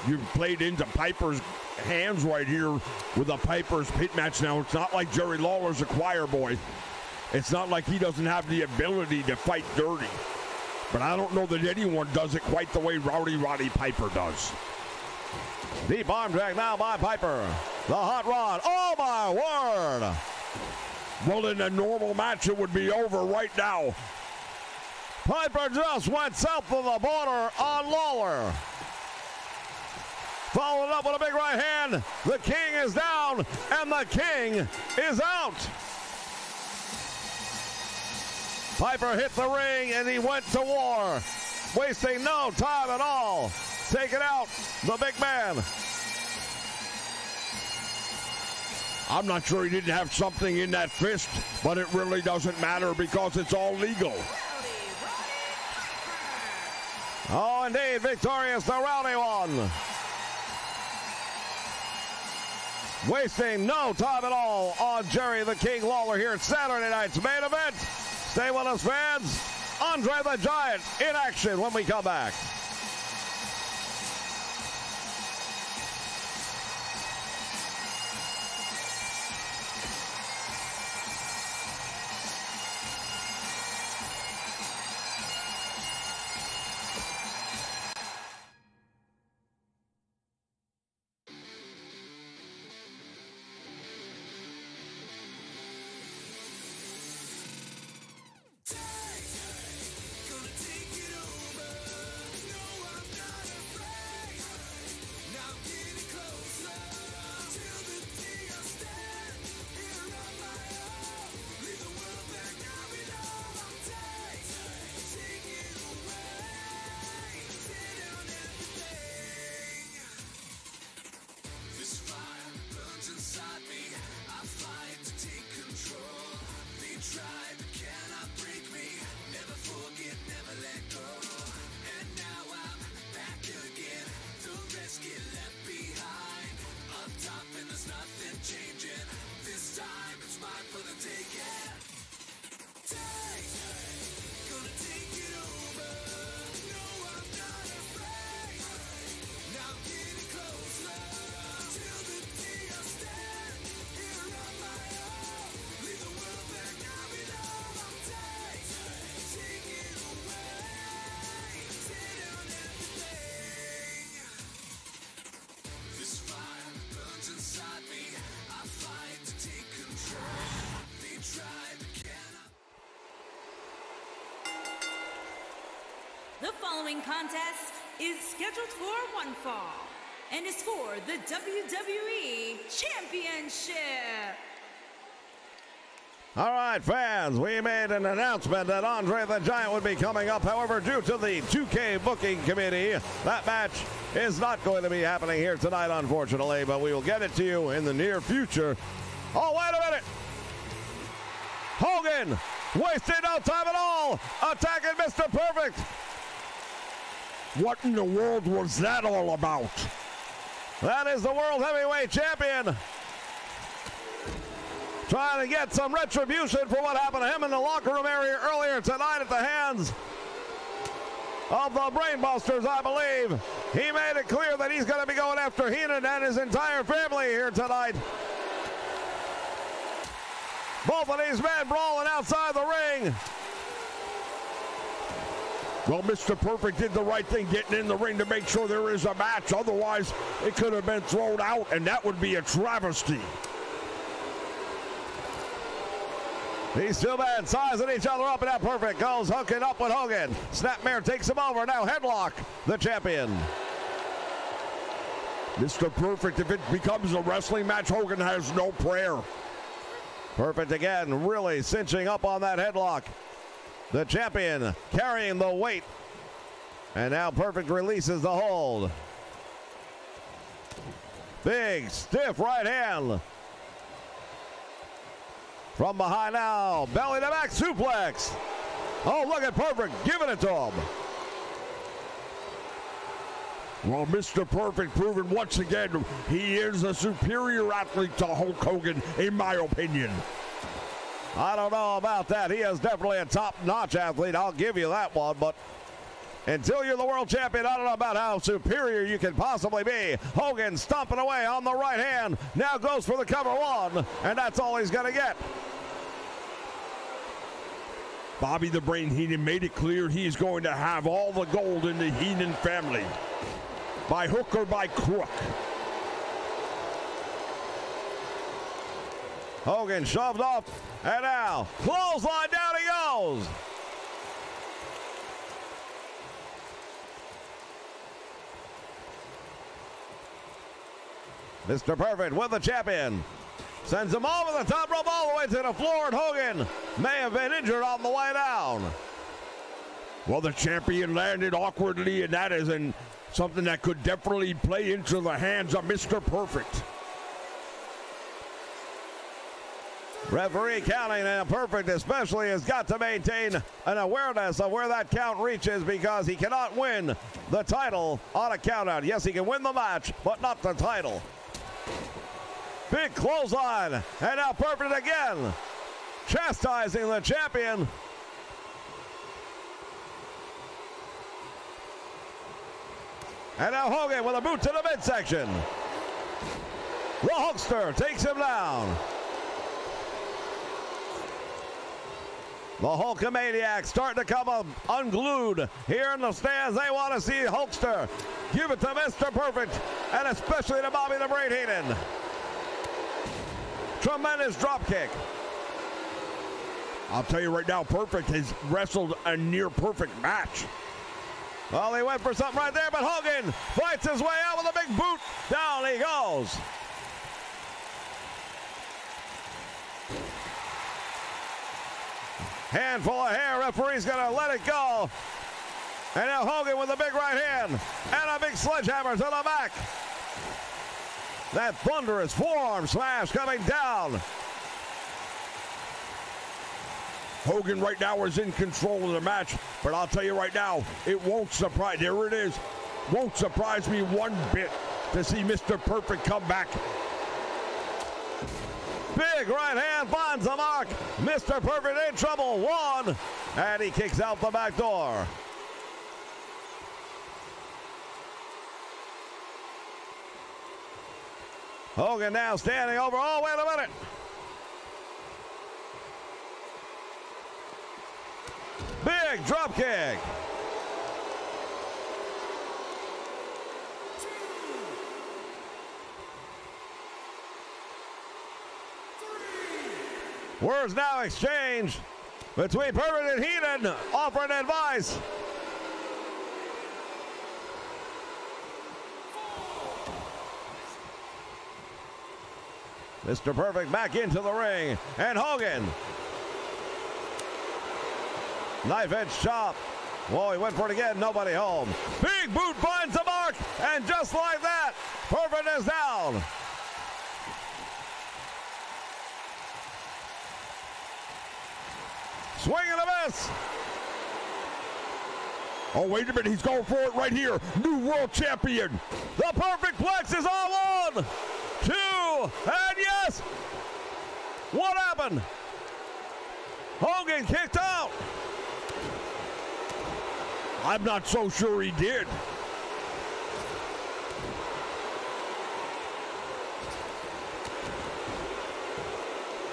[SPEAKER 3] You played into Piper's hands right here with a Piper's Pit match. Now, it's not like Jerry Lawler's a choir boy. It's not like he doesn't have the ability to fight dirty. But I don't know that anyone does it quite the way Roddy Piper does.
[SPEAKER 1] Deep arm drag now by Piper. The hot rod. Oh, my word.
[SPEAKER 3] Well, in a normal match, it would be over right now.
[SPEAKER 1] Piper just went south of the border on Lawler. Followed up with a big right hand. The King is down, and the King is out. Piper hit the ring, and he went to war, wasting no time at all. Taking out the big man.
[SPEAKER 3] I'm not sure he didn't have something in that fist, but it really doesn't matter because it's all legal.
[SPEAKER 1] Oh, indeed, victorious, the Rowdy one. Wasting no time at all on Jerry the King Lawler here at Saturday night's main event. Stay with us, fans. Andre the Giant in action when we come back.
[SPEAKER 2] The following contest is scheduled for one fall and is for the WWE Championship.
[SPEAKER 1] All right, fans, we made an announcement that Andre the Giant would be coming up. However, due to the 2K booking committee, that match is not going to be happening here tonight, unfortunately, but we will get it to you in the near future. Oh, wait a minute. Hogan, wasted no time at all, attacking Mr. Perfect.
[SPEAKER 3] What in the world was that all about?
[SPEAKER 1] That is the World Heavyweight Champion. Trying to get some retribution for what happened to him in the locker room area earlier tonight at the hands of the Brainbusters, I believe. He made it clear that he's going to be going after Heenan and his entire family here tonight. Both of these men brawling outside the ring.
[SPEAKER 3] Well, Mr. Perfect did the right thing getting in the ring to make sure there is a match. Otherwise, it could have been thrown out, and that would be a travesty.
[SPEAKER 1] These two men sizing each other up, and now Perfect goes hooking up with Hogan. Snapmare takes him over. Now headlock the champion.
[SPEAKER 3] Mr. Perfect, if it becomes a wrestling match, Hogan has no prayer.
[SPEAKER 1] Perfect again, really cinching up on that headlock. The champion carrying the weight. And now Perfect releases the hold. Big, stiff right hand. From behind now, belly to back suplex. Oh, look at Perfect giving it to him.
[SPEAKER 3] Well, Mr. Perfect proving once again he is a superior athlete to Hulk Hogan, in my opinion.
[SPEAKER 1] I don't know about that. He is definitely a top-notch athlete. I'll give you that one. But until you're the world champion, I don't know about how superior you can possibly be. Hogan stomping away on the right hand. Now goes for the cover one, and that's all he's going to get.
[SPEAKER 3] Bobby the Brain Heenan made it clear he's going to have all the gold in the Heenan family. By hook or by crook.
[SPEAKER 1] Hogan shoved off, and now clothesline, down he goes. Mr. Perfect with the champion. Sends him over the top rope all the way to the floor, and Hogan may have been injured on the way down.
[SPEAKER 3] Well, the champion landed awkwardly, and that is something that could definitely play into the hands of Mr. Perfect.
[SPEAKER 1] Referee counting, and Perfect especially has got to maintain an awareness of where that count reaches, because he cannot win the title on a countout. Yes, he can win the match, but not the title. Big clothesline, and now Perfect again, chastising the champion. And now Hogan with a boot to the midsection. The Hulkster takes him down. The Hulkamaniacs starting to come unglued here in the stands. They want to see Hulkster give it to Mr. Perfect, and especially to Bobby the Brain Heenan. Tremendous drop kick.
[SPEAKER 3] I'll tell you right now, Perfect has wrestled a near perfect match.
[SPEAKER 1] Well, he went for something right there, but Hogan fights his way out with a big boot. Down he goes. Handful of hair, referee's gonna let it go. And now Hogan with a big right hand and a big sledgehammer to the back. That thunderous forearm smash coming down.
[SPEAKER 3] Hogan right now is in control of the match, but I'll tell you right now, it won't surprise, there it is, won't surprise me one bit to see Mr. Perfect come back.
[SPEAKER 1] Big right hand finds the mark. Mr. Perfect in trouble. One, and he kicks out the back door. Hogan now standing over. Oh, wait a minute. Big drop kick. Words now exchanged between Perfect and Heenan, offering advice. Mr. Perfect back into the ring, and Hogan. Knife edge chop. Whoa, he went for it again, nobody home. Big boot finds the mark, and just like that, Perfect is down. Swing and a miss.
[SPEAKER 3] Oh, wait a minute, he's going for it right here. New world champion.
[SPEAKER 1] The Perfect Plex is on. 1, 2, and yes. What happened? Hogan kicked out.
[SPEAKER 3] I'm not so sure he did.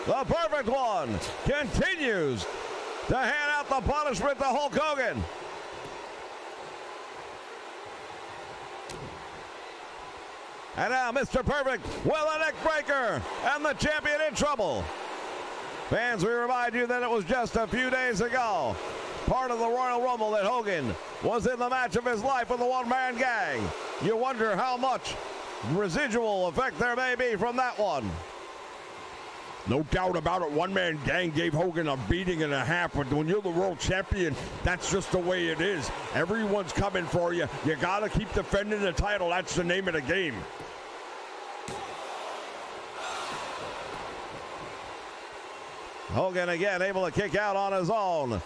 [SPEAKER 1] The Perfect One continues to hand out the punishment to Hulk Hogan. And now Mr. Perfect with a neck breaker, and the champion in trouble. Fans, we remind you that it was just a few days ago, part of the Royal Rumble, that Hogan was in the match of his life with the one-man gang. You wonder how much residual effect there may be from that one.
[SPEAKER 3] No doubt about it, one-man gang gave Hogan a beating and a half, but when you're the world champion, that's just the way it is. Everyone's coming for you. You gotta keep defending the title. That's the name of the game.
[SPEAKER 1] Hogan again able to kick out on his own.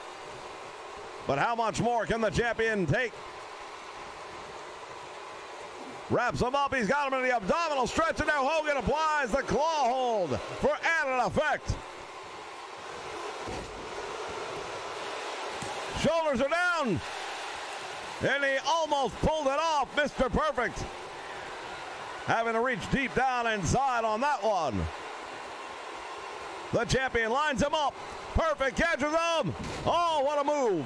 [SPEAKER 1] But how much more can the champion take? Wraps him up. He's got him in the abdominal stretch, and now Hogan applies the claw hold for added effect. Shoulders are down, and he almost pulled it off. Mr. Perfect having to reach deep down inside on that one. The champion lines him up. Perfect catches him. Oh, what a move.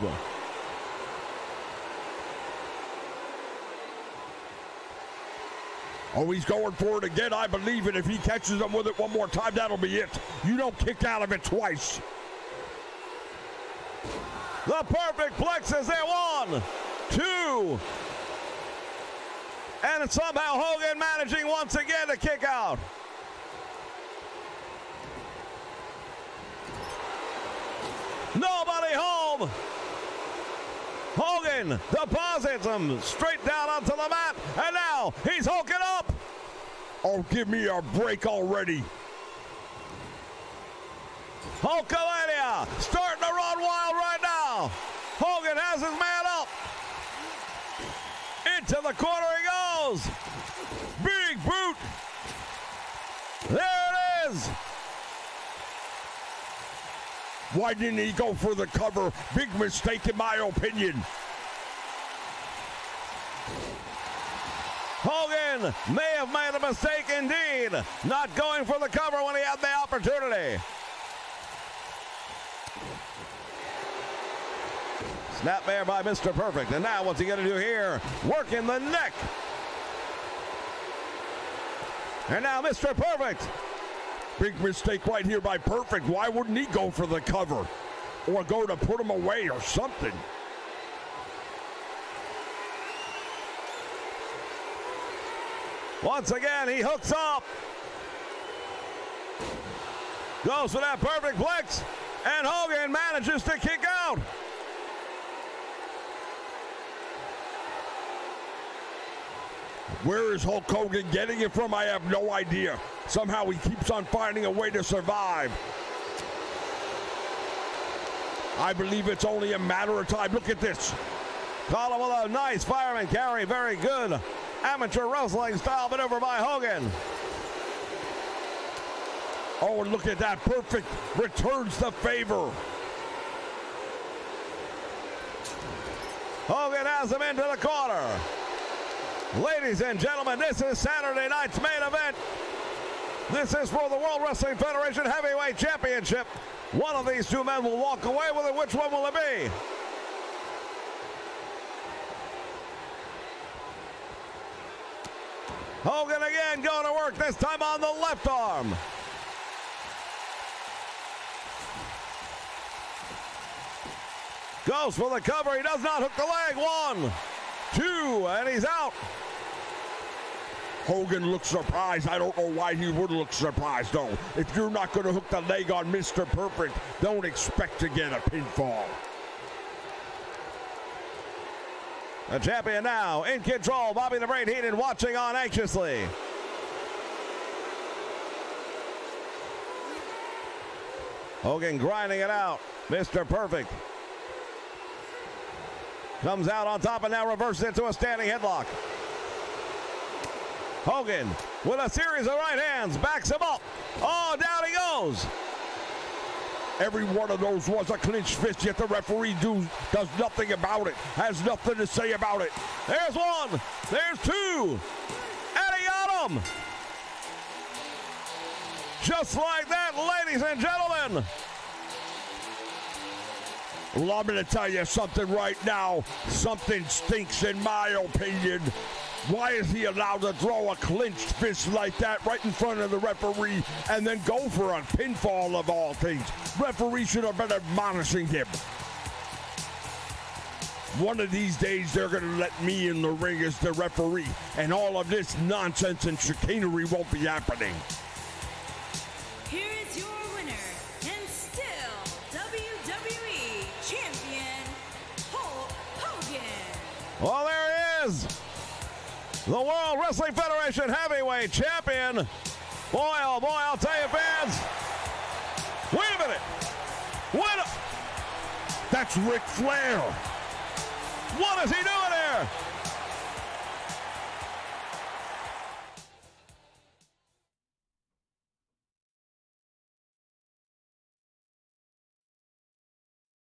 [SPEAKER 3] Oh, he's going for it again, I believe, and if he catches him with it one more time, that'll be it. You don't kick out of it twice.
[SPEAKER 1] The Perfect Plex is there. 1, 2. And somehow Hogan managing once again to kick out. Nobody home. Hogan deposits him straight down onto the mat, and now he's hulking up.
[SPEAKER 3] Oh, give me a break already.
[SPEAKER 1] Hulkamania starting to run wild right now. Hogan has his man up. Into the corner he goes. Big boot. There it is.
[SPEAKER 3] Why didn't he go for the cover? Big mistake in my opinion.
[SPEAKER 1] Hogan may have made a mistake indeed, not going for the cover when he had the opportunity. Snap there by Mr. Perfect. And now what's he going to do here? Working the neck. And now Mr. Perfect.
[SPEAKER 3] Big mistake right here by Perfect. Why wouldn't he go for the cover? Or go to put him away or something?
[SPEAKER 1] Once again, he hooks up. Goes for that perfect flex. And Hogan manages to kick out.
[SPEAKER 3] Where is Hulk Hogan getting it from? I have no idea. Somehow he keeps on finding a way to survive. I believe it's only a matter of time. Look at this.
[SPEAKER 1] Caught him with a nice fireman carry. Very good amateur wrestling style maneuver by Hogan.
[SPEAKER 3] Oh, and look at that. Perfect returns the favor.
[SPEAKER 1] Hogan has him into the corner. Ladies and gentlemen, this is Saturday night's main event. This is for the World Wrestling Federation Heavyweight Championship. One of these two men will walk away with it. Which one will it be? Hogan again going to work, this time on the left arm. Goes for the cover. He does not hook the leg. 1, 2, and he's out.
[SPEAKER 3] Hogan looks surprised. I don't know why he would look surprised, though. If you're not going to hook the leg on Mr. Perfect, don't expect to get a pinfall.
[SPEAKER 1] The champion now in control. Bobby the Brain Heenan watching on anxiously. Hogan grinding it out. Mr. Perfect comes out on top and now reverses into a standing headlock. Hogan with a series of right hands backs him up. Oh, down he goes.
[SPEAKER 3] Every one of those was a clinch fist, yet the referee does nothing about it, has nothing to say about it.
[SPEAKER 1] There's 1, there's 2, and he got him. Just like that, ladies and gentlemen.
[SPEAKER 3] Well, I'm going to tell you something right now. Something stinks in my opinion. Why is he allowed to throw a clenched fist like that right in front of the referee and then go for a pinfall of all things? Referee should have been admonishing him. One of these days, they're going to let me in the ring as the referee, and all of this nonsense and chicanery won't be happening.
[SPEAKER 2] Here is your winner, and still WWE Champion, Hulk Hogan.
[SPEAKER 1] Well, there he is. The World Wrestling Federation Heavyweight Champion. Boy, oh boy, I'll tell you, fans. Wait a minute.
[SPEAKER 3] That's Ric Flair.
[SPEAKER 1] What is he doing?